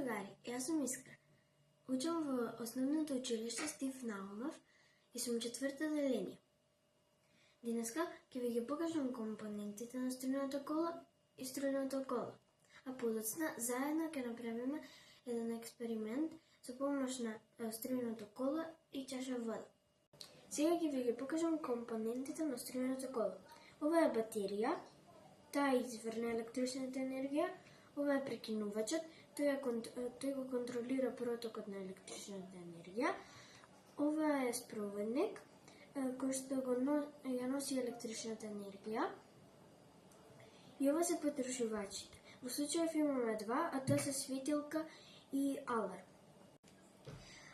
другари, јас сум Искра. Учам во основното училиште Стив Наумов и сум четврто деление. Денеска ќе ви ги покажам компонентите на струјното коло и струјното коло, а подоцна заедно ќе направиме еден експеримент со помош на струјното коло и чаша вода. Сега ќе ви ги покажам компонентите на струјното коло. Ова е батерија, таа е извор на електричната енергија, ова е прекинувачот, тој го контролира протокот на електричната енергија. Ова е спроводник, кој што ја носи електричната енергија. И ова се потрошувачите. Во случајов имаме два, а тоа се светилка и аларм.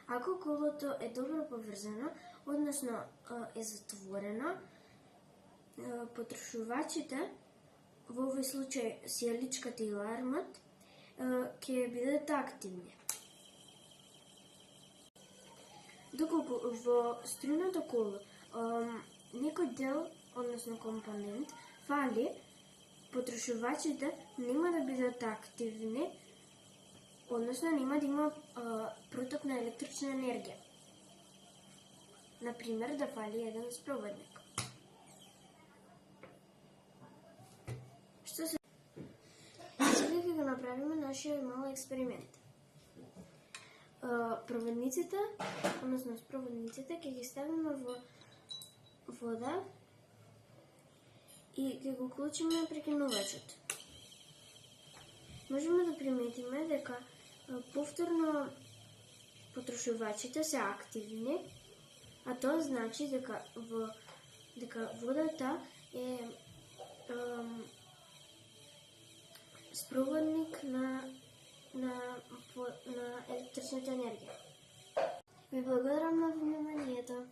Ако колото е добро поврзано, односно е затворено, потрошувачите, во овој случај сијаличката и алармот, ќе бидат активни. Доколку во струјното коло некој дел, односно компонент, фали, потрошувачите нема да бидат активни, односно нема да има проток на електрична енергија. Например, да фали еден спроводник. Сега ќе го направиме нашиот мал експеримент. Проводниците, односно спроводниците, ќе ги ставиме во вода и ќе го уклучиме прекинувачот. Можеме да приметиме дека повторно потрошувачите се активни, а тоа значи дека водата е спроводник на електричната енергија. Ви благодарам на вниманието.